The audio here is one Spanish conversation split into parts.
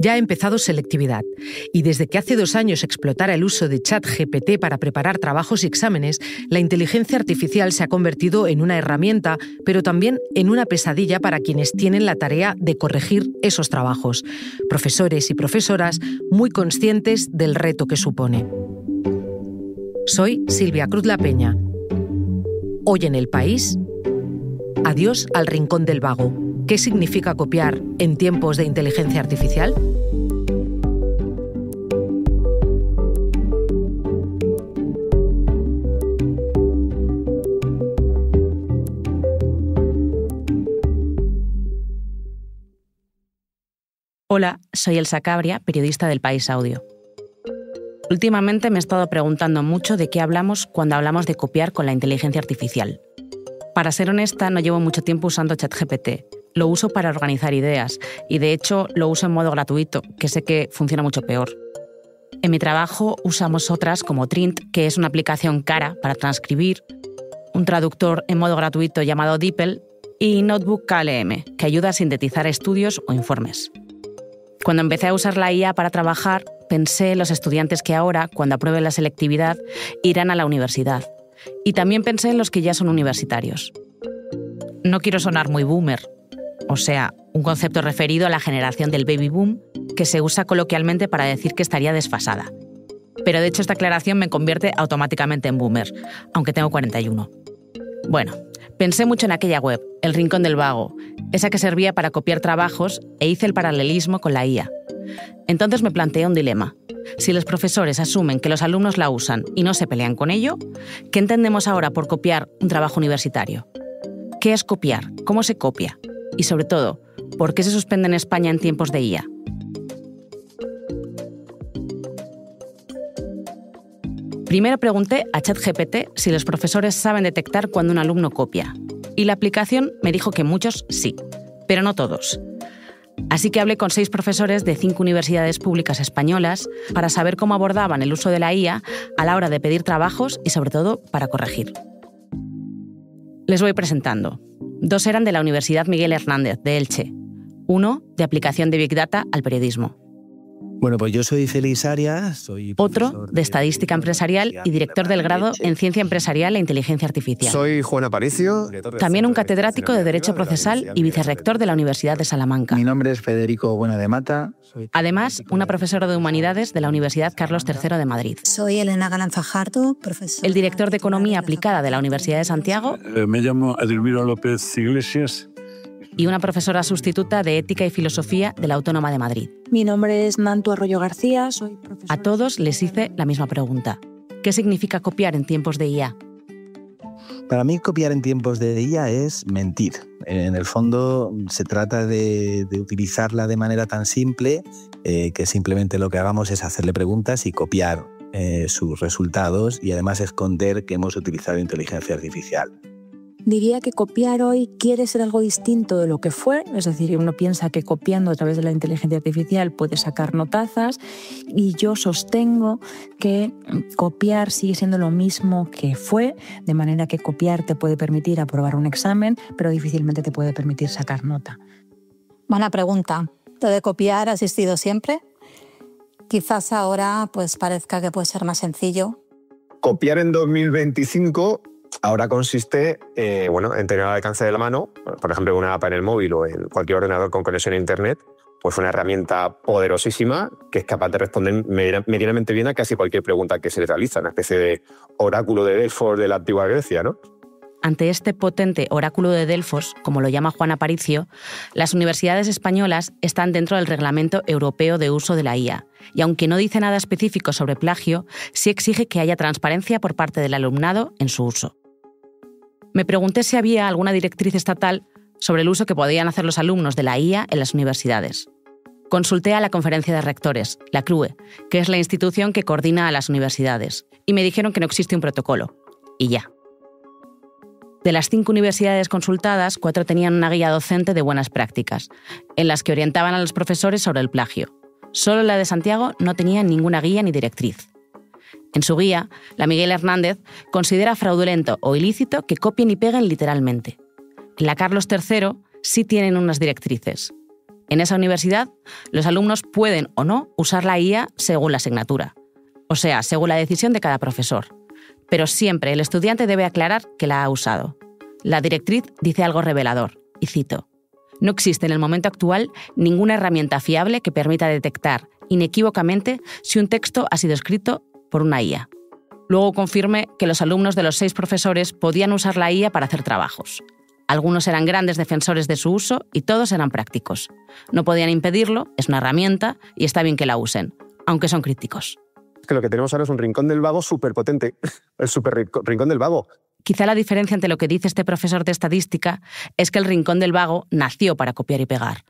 Ya ha empezado selectividad y desde que hace 2 años explotara el uso de ChatGPT para preparar trabajos y exámenes, la inteligencia artificial se ha convertido en una herramienta, pero también en una pesadilla para quienes tienen la tarea de corregir esos trabajos. Profesores y profesoras muy conscientes del reto que supone. Soy Silvia Cruz La Peña. Hoy en El País, adiós al rincón del vago. ¿Qué significa copiar en tiempos de inteligencia artificial? Hola, soy Elsa Cabria, periodista del País Audio. Últimamente me he estado preguntando mucho de qué hablamos cuando hablamos de copiar con la inteligencia artificial. Para ser honesta, no llevo mucho tiempo usando ChatGPT. Lo uso para organizar ideas y, de hecho, lo uso en modo gratuito, que sé que funciona mucho peor. En mi trabajo usamos otras como Trint, que es una aplicación cara para transcribir, un traductor en modo gratuito llamado DeepL y Notebook KLM, que ayuda a sintetizar estudios o informes. Cuando empecé a usar la IA para trabajar, pensé en los estudiantes que ahora, cuando aprueben la selectividad, irán a la universidad. Y también pensé en los que ya son universitarios. No quiero sonar muy boomer, o sea, un concepto referido a la generación del baby boom que se usa coloquialmente para decir que estaría desfasada. Pero de hecho esta aclaración me convierte automáticamente en boomer, aunque tengo 41. Bueno, pensé mucho en aquella web, El Rincón del Vago, esa que servía para copiar trabajos, e hice el paralelismo con la IA. Entonces me planteé un dilema. Si los profesores asumen que los alumnos la usan y no se pelean con ello, ¿qué entendemos ahora por copiar un trabajo universitario? ¿Qué es copiar? ¿Cómo se copia? Y sobre todo, ¿por qué se suspende en España en tiempos de IA? Primero pregunté a ChatGPT si los profesores saben detectar cuando un alumno copia. Y la aplicación me dijo que muchos sí, pero no todos. Así que hablé con 6 profesores de 5 universidades públicas españolas para saber cómo abordaban el uso de la IA a la hora de pedir trabajos y, sobre todo, para corregir. Les voy presentando. 2 eran de la Universidad Miguel Hernández, de Elche. 1, de aplicación de Big Data al periodismo. Bueno, pues yo soy Félix Arias, soy Otro, de Estadística Empresarial y director del grado en Ciencia Empresarial e Inteligencia Artificial. Soy Juan Aparicio. También un catedrático de Derecho Procesal y vicerrector de la Universidad de Salamanca. Mi nombre es Federico Buenademata. Además, una profesora de Humanidades de la Universidad Carlos III de Madrid. Soy Elena Galán Fajardo, profesora. El director de Economía Aplicada de la Universidad de Santiago. Me llamo Edelmiro López Iglesias. Y una profesora sustituta de Ética y Filosofía de la Autónoma de Madrid. Mi nombre es Nantu Arroyo García, soy profesora. A todos les hice la misma pregunta. ¿Qué significa copiar en tiempos de IA? Para mí, copiar en tiempos de IA es mentir. En el fondo, se trata de utilizarla de manera tan simple que simplemente lo que hagamos es hacerle preguntas y copiar sus resultados y además esconder que hemos utilizado inteligencia artificial. Diría que copiar hoy quiere ser algo distinto de lo que fue, es decir, uno piensa que copiando a través de la inteligencia artificial puede sacar notazas y yo sostengo que copiar sigue siendo lo mismo que fue, de manera que copiar te puede permitir aprobar un examen, pero difícilmente te puede permitir sacar nota. Buena pregunta. ¿Lo de copiar ha existido siempre? Quizás ahora pues parezca que puede ser más sencillo. Copiar en 2025 ahora consiste en tener al alcance de la mano, por ejemplo, una app en el móvil o en cualquier ordenador con conexión a Internet, pues una herramienta poderosísima que es capaz de responder medianamente bien a casi cualquier pregunta que se le realiza, una especie de oráculo de Delfos de la antigua Grecia, ¿no? Ante este potente oráculo de Delfos, como lo llama Juan Aparicio, las universidades españolas están dentro del Reglamento Europeo de Uso de la IA, y aunque no dice nada específico sobre plagio, sí exige que haya transparencia por parte del alumnado en su uso. Me pregunté si había alguna directriz estatal sobre el uso que podían hacer los alumnos de la IA en las universidades. Consulté a la Conferencia de Rectores, la CRUE, que es la institución que coordina a las universidades, y me dijeron que no existe un protocolo. Y ya. De las 5 universidades consultadas, 4 tenían una guía docente de buenas prácticas, en las que orientaban a los profesores sobre el plagio. Solo la de Santiago no tenía ninguna guía ni directriz. En su guía, la Miguel Hernández considera fraudulento o ilícito que copien y peguen literalmente. En la Carlos III sí tienen unas directrices. En esa universidad, los alumnos pueden o no usar la IA según la asignatura, o sea, según la decisión de cada profesor. Pero siempre el estudiante debe aclarar que la ha usado. La directriz dice algo revelador, y cito: «No existe en el momento actual ninguna herramienta fiable que permita detectar inequívocamente si un texto ha sido escrito por una IA». Luego confirmé que los alumnos de los 6 profesores podían usar la IA para hacer trabajos. Algunos eran grandes defensores de su uso y todos eran prácticos. No podían impedirlo, es una herramienta y está bien que la usen, aunque son críticos. Que lo que tenemos ahora es un rincón del vago súper potente, el súper rincón del vago. Quizá la diferencia entre lo que dice este profesor de estadística es que el rincón del vago nació para copiar y pegar.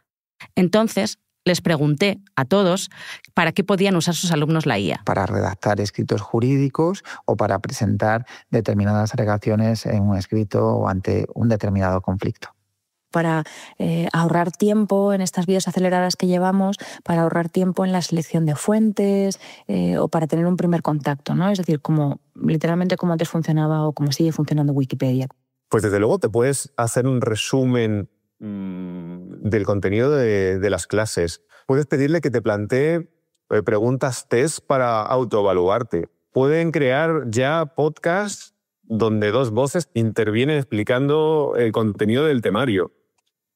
Entonces, les pregunté a todos para qué podían usar sus alumnos la IA. Para redactar escritos jurídicos o para presentar determinadas alegaciones en un escrito o ante un determinado conflicto. Para ahorrar tiempo en estas vías aceleradas que llevamos, para ahorrar tiempo en la selección de fuentes o para tener un primer contacto, ¿no? Es decir, literalmente como antes funcionaba o como sigue funcionando Wikipedia. Pues desde luego te puedes hacer un resumen del contenido de las clases. Puedes pedirle que te plantee preguntas test para autoevaluarte. Pueden crear ya podcasts donde 2 voces intervienen explicando el contenido del temario.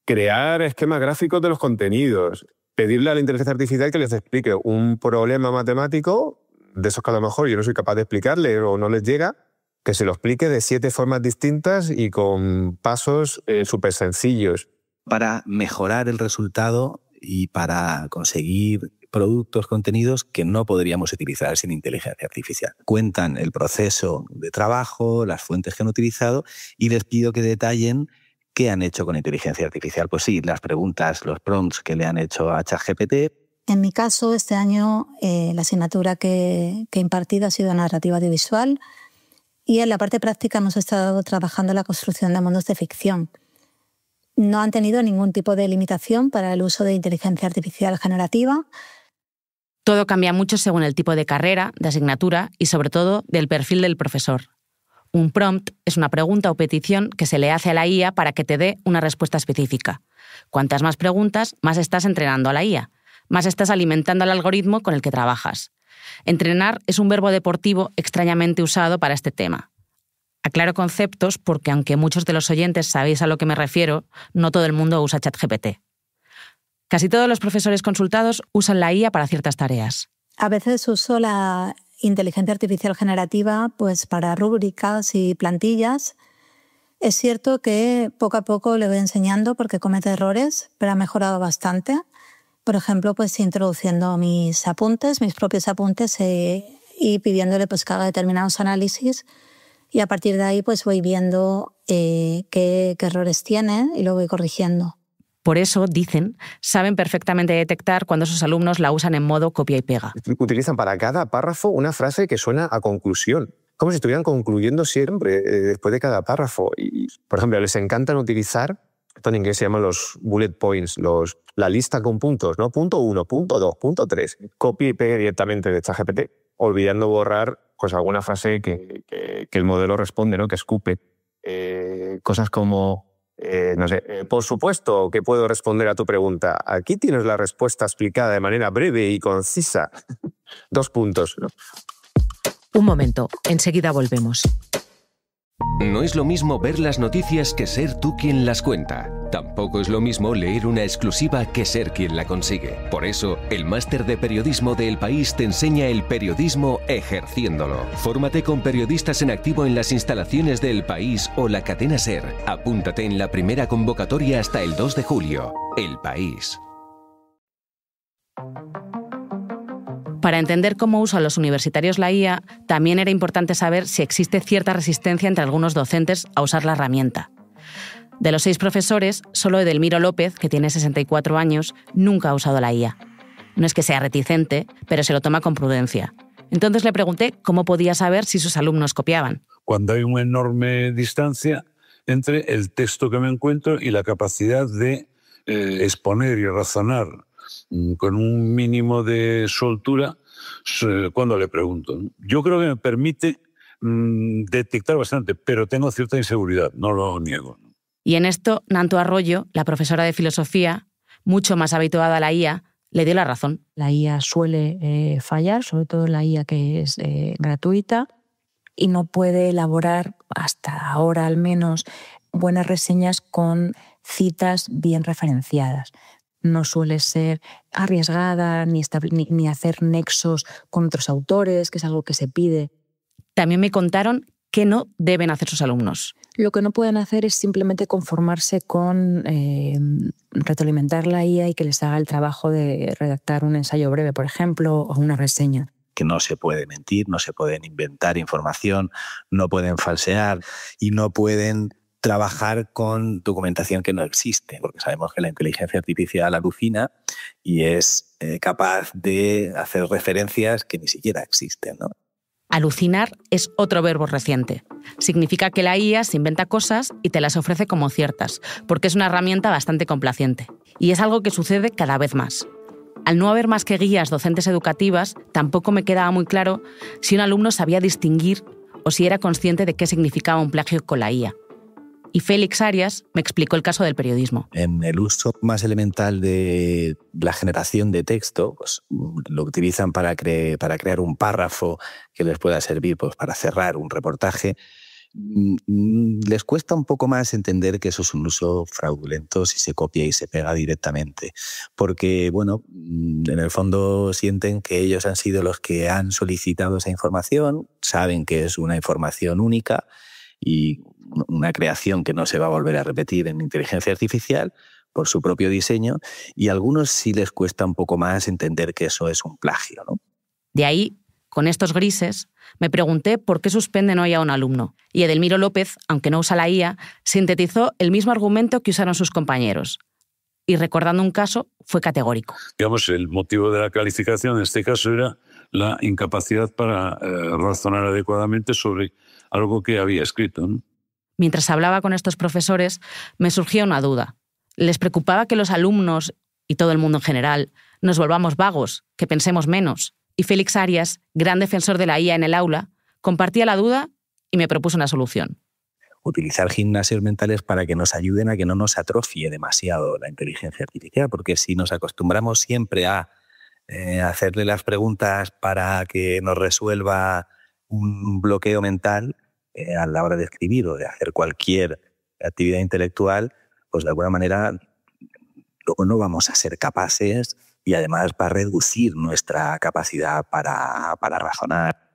Crear esquemas gráficos de los contenidos. Pedirle a la inteligencia artificial que les explique un problema matemático, de esos que a lo mejor yo no soy capaz de explicarle o no les llega, que se lo explique de 7 formas distintas y con pasos súper sencillos. Para mejorar el resultado y para conseguir productos, contenidos que no podríamos utilizar sin inteligencia artificial. Cuentan el proceso de trabajo, las fuentes que han utilizado y les pido que detallen qué han hecho con inteligencia artificial. Pues sí, las preguntas, los prompts que le han hecho a ChatGPT. En mi caso, este año la asignatura que he impartido ha sido narrativa audiovisual y en la parte práctica hemos estado trabajando en la construcción de mundos de ficción. No han tenido ningún tipo de limitación para el uso de inteligencia artificial generativa. Todo cambia mucho según el tipo de carrera, de asignatura y sobre todo del perfil del profesor. Un prompt es una pregunta o petición que se le hace a la IA para que te dé una respuesta específica. Cuantas más preguntas, más estás entrenando a la IA, más estás alimentando al algoritmo con el que trabajas. Entrenar es un verbo deportivo extrañamente usado para este tema. Aclaro conceptos porque, aunque muchos de los oyentes sabéis a lo que me refiero, no todo el mundo usa ChatGPT. Casi todos los profesores consultados usan la IA para ciertas tareas. A veces uso la inteligencia artificial generativa pues, para rúbricas y plantillas. Es cierto que poco a poco le voy enseñando porque comete errores, pero ha mejorado bastante. Por ejemplo, pues introduciendo mis propios apuntes y pidiéndole pues, que haga determinados análisis. Y a partir de ahí pues voy viendo qué errores tiene y lo voy corrigiendo. Por eso, dicen, saben perfectamente detectar cuando sus alumnos la usan en modo copia y pega. Utilizan para cada párrafo una frase que suena a conclusión, como si estuvieran concluyendo siempre después de cada párrafo. Y, por ejemplo, les encantan utilizar, esto en inglés se llaman los bullet points, la lista con puntos, ¿no? Punto 1, punto 2, punto 3. Copia y pega directamente de ChatGPT, olvidando borrar pues alguna frase que el modelo responde, ¿no? Que escupe. Cosas como, no sé, por supuesto que puedo responder a tu pregunta. Aquí tienes la respuesta explicada de manera breve y concisa. 2 puntos, ¿no? Un momento, enseguida volvemos. No es lo mismo ver las noticias que ser tú quien las cuenta. Tampoco es lo mismo leer una exclusiva que ser quien la consigue. Por eso, el máster de periodismo de El País te enseña el periodismo ejerciéndolo. Fórmate con periodistas en activo en las instalaciones de El País o la cadena SER. Apúntate en la primera convocatoria hasta el 2 de julio. El País. Para entender cómo usan los universitarios la IA, también era importante saber si existe cierta resistencia entre algunos docentes a usar la herramienta. De los 6 profesores, solo Edelmiro López, que tiene 64 años, nunca ha usado la IA. No es que sea reticente, pero se lo toma con prudencia. Entonces le pregunté cómo podía saber si sus alumnos copiaban. Cuando hay una enorme distancia entre el texto que me encuentro y la capacidad de exponer y razonar con un mínimo de soltura cuando le pregunto. Yo creo que me permite detectar bastante, pero tengo cierta inseguridad, no lo niego. Y en esto, Nanto Arroyo, la profesora de filosofía, mucho más habituada a la IA, le dio la razón. La IA suele fallar, sobre todo la IA que es gratuita, y no puede elaborar, hasta ahora al menos, buenas reseñas con citas bien referenciadas. No suele ser arriesgada ni hacer nexos con otros autores, que es algo que se pide. También me contaron qué no deben hacer sus alumnos. Lo que no pueden hacer es simplemente conformarse con retroalimentar la IA y que les haga el trabajo de redactar un ensayo breve, por ejemplo, o una reseña. Que no se puede mentir, no se pueden inventar información, no pueden falsear y no pueden trabajar con documentación que no existe, porque sabemos que la inteligencia artificial alucina y es capaz de hacer referencias que ni siquiera existen, ¿no? Alucinar es otro verbo reciente. Significa que la IA se inventa cosas y te las ofrece como ciertas, porque es una herramienta bastante complaciente. Y es algo que sucede cada vez más. Al no haber más que guías docentes educativas, tampoco me quedaba muy claro si un alumno sabía distinguir o si era consciente de qué significaba un plagio con la IA. Y Félix Arias me explicó el caso del periodismo. En el uso más elemental de la generación de texto, pues, lo utilizan para crear un párrafo que les pueda servir pues, para cerrar un reportaje. Les cuesta un poco más entender que eso es un uso fraudulento si se copia y se pega directamente. Porque, bueno, en el fondo sienten que ellos han sido los que han solicitado esa información, saben que es una información única y una creación que no se va a volver a repetir en inteligencia artificial por su propio diseño, y a algunos sí les cuesta un poco más entender que eso es un plagio, ¿no? De ahí, con estos grises, me pregunté por qué suspenden hoy a un alumno. Y Edelmiro López, aunque no usa la IA, sintetizó el mismo argumento que usaron sus compañeros. Y recordando un caso, fue categórico. Digamos, el motivo de la calificación en este caso era la incapacidad para razonar adecuadamente sobre algo que había escrito, ¿no? Mientras hablaba con estos profesores, me surgía una duda. ¿Les preocupaba que los alumnos, y todo el mundo en general, nos volvamos vagos, que pensemos menos? Y Félix Arias, gran defensor de la IA en el aula, compartía la duda y me propuso una solución. Utilizar gimnasios mentales para que nos ayuden a que no nos atrofie demasiado la inteligencia artificial, porque si nos acostumbramos siempre a hacerle las preguntas para que nos resuelva un bloqueo mental a la hora de escribir o de hacer cualquier actividad intelectual, pues de alguna manera luego no vamos a ser capaces y además va a reducir nuestra capacidad para razonar.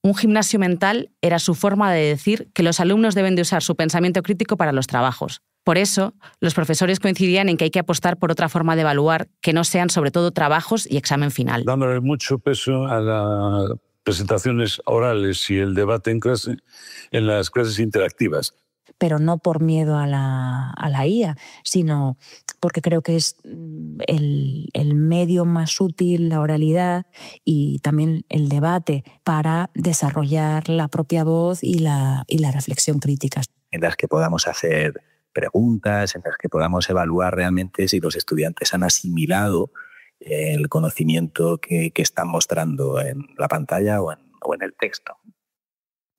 Un gimnasio mental era su forma de decir que los alumnos deben de usar su pensamiento crítico para los trabajos. Por eso, los profesores coincidían en que hay que apostar por otra forma de evaluar que no sean sobre todo trabajos y examen final. Dándole mucho peso a las presentaciones orales y el debate en clase en las clases interactivas. Pero no por miedo a la IA, sino porque creo que es el medio más útil, la oralidad y también el debate para desarrollar la propia voz y la reflexión crítica. En las que podamos hacer preguntas, en las que podamos evaluar realmente si los estudiantes han asimilado el conocimiento que están mostrando en la pantalla o en el texto.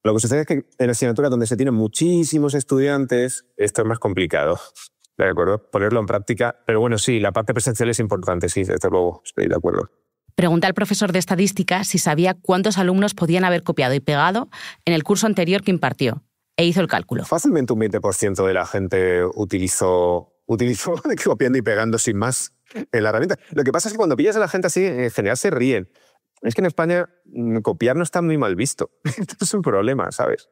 Lo que sucede es que en asignaturas donde se tienen muchísimos estudiantes, esto es más complicado, ¿de acuerdo? Ponerlo en práctica. Pero bueno, sí, la parte presencial es importante, sí, desde luego, estoy de acuerdo. Pregunté al profesor de estadística si sabía cuántos alumnos podían haber copiado y pegado en el curso anterior que impartió, e hizo el cálculo. Fácilmente un 20% de la gente utilizó copiando y pegando sin más en la herramienta. Lo que pasa es que cuando pillas a la gente así, en general se ríen. Es que en España copiar no está muy mal visto. Esto es un problema, ¿sabes?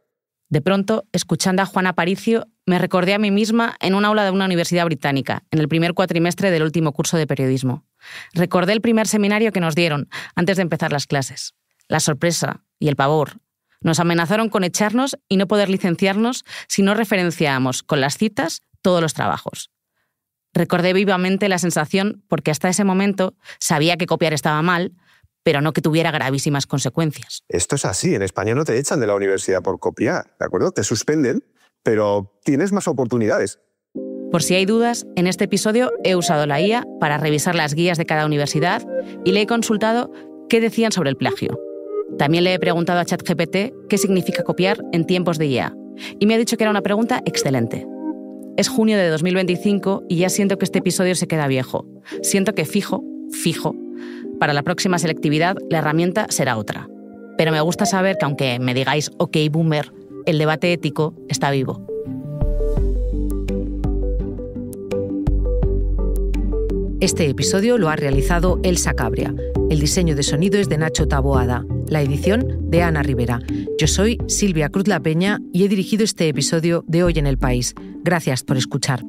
De pronto, escuchando a Juana Aparicio, me recordé a mí misma en un aula de una universidad británica, en el primer cuatrimestre del último curso de periodismo. Recordé el primer seminario que nos dieron antes de empezar las clases. La sorpresa y el pavor. Nos amenazaron con echarnos y no poder licenciarnos si no referenciábamos con las citas todos los trabajos. Recordé vivamente la sensación porque hasta ese momento sabía que copiar estaba mal, pero no que tuviera gravísimas consecuencias. Esto es así. En España no te echan de la universidad por copiar, ¿de acuerdo? Te suspenden, pero tienes más oportunidades. Por si hay dudas, en este episodio he usado la IA para revisar las guías de cada universidad y le he consultado qué decían sobre el plagio. También le he preguntado a ChatGPT qué significa copiar en tiempos de IA y me ha dicho que era una pregunta excelente. Es junio de 2025 y ya siento que este episodio se queda viejo. Siento que fijo, para la próxima selectividad la herramienta será otra. Pero me gusta saber que aunque me digáis ok boomer, el debate ético está vivo. Este episodio lo ha realizado Elsa Cabria. El diseño de sonido es de Nacho Taboada. La edición de Ana Rivera. Yo soy Silvia Cruz La Peña y he dirigido este episodio de Hoy en el País. Gracias por escuchar.